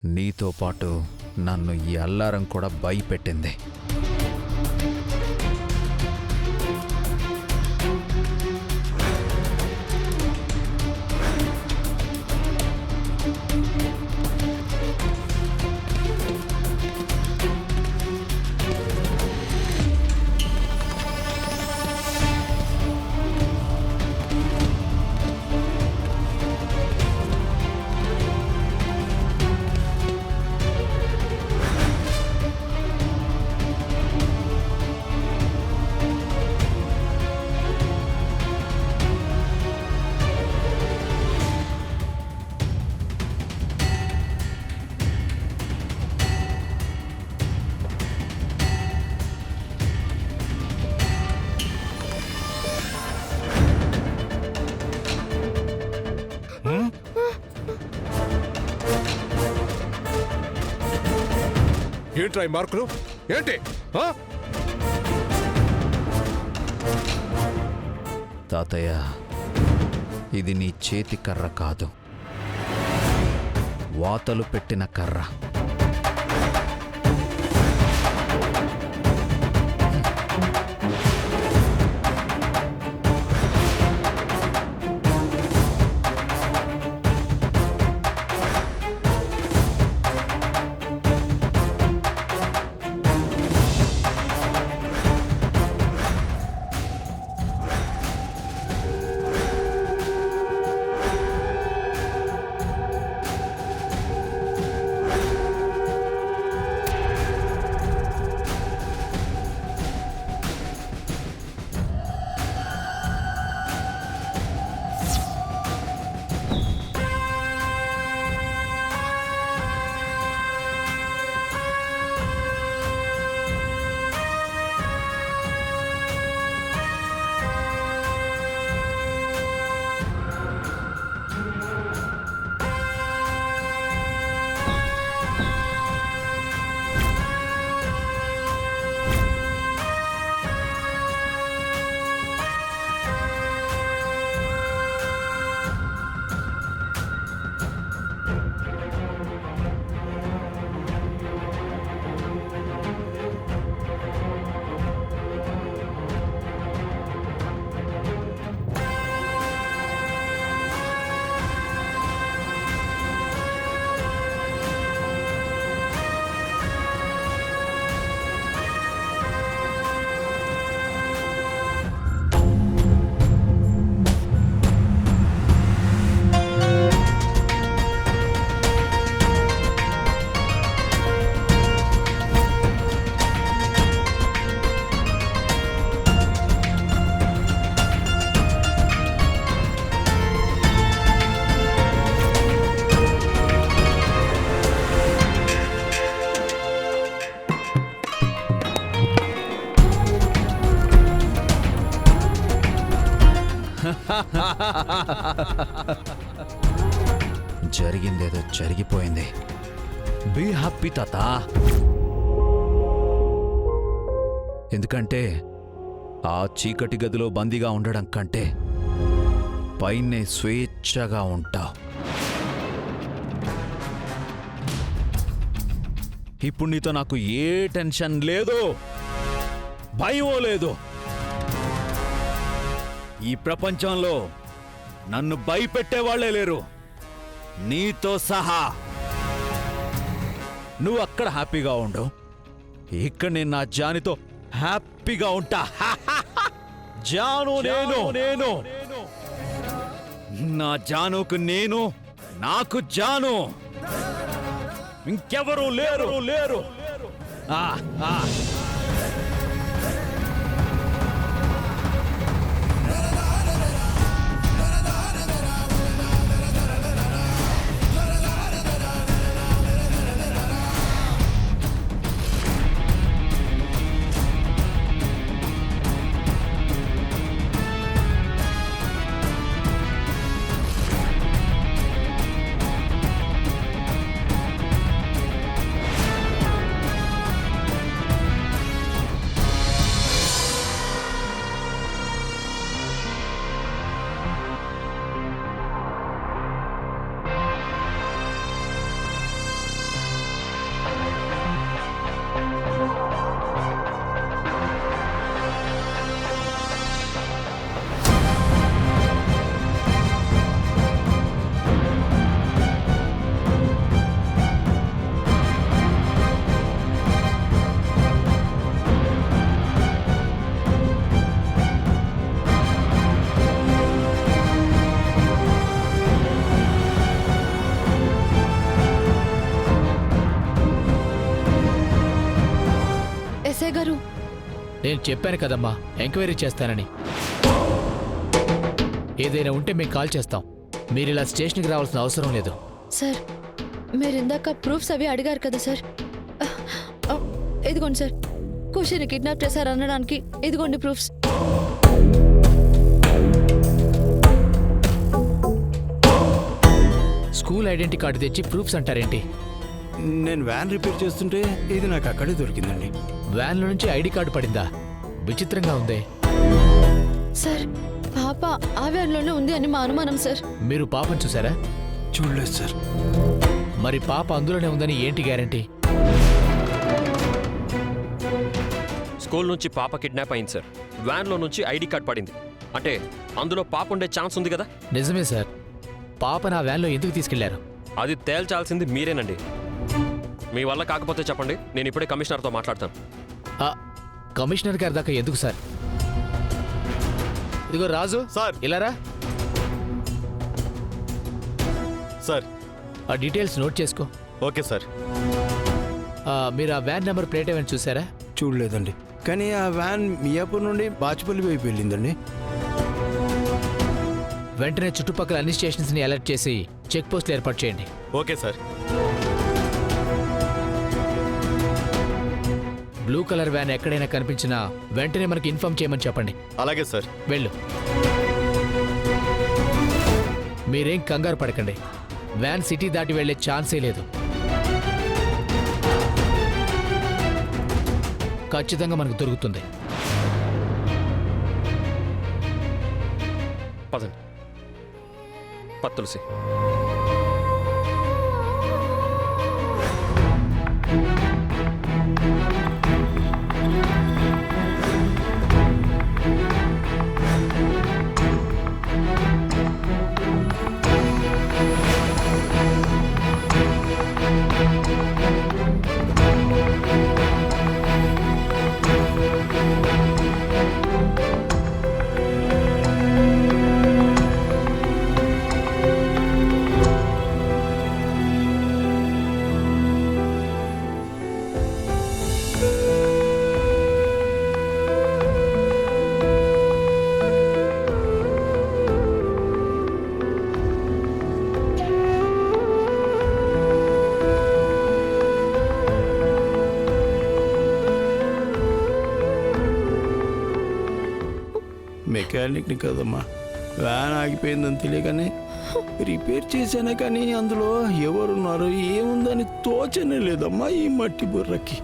నీతో పాటు నన్ను ఈ అల్లారం కూడా భయపెట్టింది. ఏంట్రా ఈ మార్కులు ఏంటి? తాతయ్య, ఇది నీ చేతి కర్ర కాదు, వాతలు పెట్టిన కర్ర. జరిగిందేదో జరిగిపోయింది. బీ హ్యాపీ తాత. ఎందుకంటే ఆ చీకటి గదిలో బందీగా ఉండడం కంటే పైనే స్వేచ్ఛగా ఉంటావు. ఇప్పుడు నీతో నాకు ఏ టెన్షన్ లేదు, భయం లేదు. ఈ ప్రపంచంలో నన్ను భయపెట్టేవాళ్లే లేరు, నీతో సహా. నువ్వు అక్కడ హ్యాపీగా ఉండు, ఇక్కడ నేను నా జానుతో హ్యాపీగా ఉంటా. జాను నేను నా జానుకు నేను, నాకు జాను, ఇంకెవరూ లేరు. ఆ ఆ నేను చెప్పాను కదమ్మా ఎంక్వైరీ చేస్తానని. ఏదైనా ఉంటే మేము కాల్ చేస్తాం. మీరు ఇలా స్టేషన్కి రావాల్సిన అవసరం లేదు. సార్ మీరు ఇందాక ప్రూఫ్స్ అవి అడిగారు కదా సార్, ఇదిగోండి సార్. ఖుషిని కిడ్నాప్ చేశారు అనడానికి ఇదిగోండి ప్రూఫ్స్. స్కూల్ ఐడెంటిటీ కార్డు తెచ్చి ప్రూఫ్స్ అంటారేంటి? నేను వ్యాన్ రిపేర్ చేస్తుంటే ఇది నాకు అక్కడే దొరికిందండి. వ్యాన్లో నుంచి ఐడి కార్డు పడిందా? విచిత్రంగా ఉందే. సార్ పాప ఆ వ్యాన్లోనే ఉంది అని మా అనుమానం సార్. మీరు పాపను చూసారా? చూడలేదు సార్. మరి పాప అందులోనే ఉందని ఏంటి గ్యారంటీ? స్కూల్ నుంచి పాప కిడ్నాప్ అయింది సార్. వ్యాన్లో నుంచి ఐడి కార్డ్ పడింది అంటే అందులో పాప ఉండే ఛాన్స్ ఉంది కదా. నిజమే సార్. పాప నా వ్యాన్లో ఎందుకు తీసుకెళ్లారు? అది తేల్చాల్సింది మీరేనండి. మీ వల్ల కాకపోతే చెప్పండి, నేను ఇప్పుడే కమిషనర్తో మాట్లాడతాను. ఆ, కమిషనర్ గారి దాకా ఎందుకు సార్? ఇదిగో రాజు సార్. ఇలారా. సార్. ఆ డీటెయిల్స్ నోట్ చేసుకో. Okay sir. మీరు ఆ వ్యాన్ నెంబర్ ప్లేట్ ఏమైనా చూసారా? చూడలేదండి, కానీ ఆ వ్యాన్ మియాపూర్ నుండి బాచుపల్లి వైపు వెళ్ళిందండి. వెంటనే చుట్టుపక్కల అన్ని స్టేషన్స్ని అలర్ట్ చేసి చెక్ పోస్టులు ఏర్పాటు చేయండి. Okay sir. Blue colour van ఎక్కడైనా కనిపించినా వెంటనే మనకి ఇన్ఫార్మ్ చేయమని చెప్పండి. అలాగే సార్. వెళ్ళు. మీరేం కంగారు పడకండి. వ్యాన్ సిటీ దాటి వెళ్లే ఛాన్సే లేదు. ఖచ్చితంగా మనకు దొరుకుతుంది. పదండి. తులసి. మెకానిక్ని కదమ్మా, వ్యాన్ ఆగిపోయిందని తెలియగానే రిపేర్ చేశానే, కానీ అందులో ఎవరున్నారు ఏముందని తోచనే లేదమ్మా ఈ మట్టి బుర్రకి.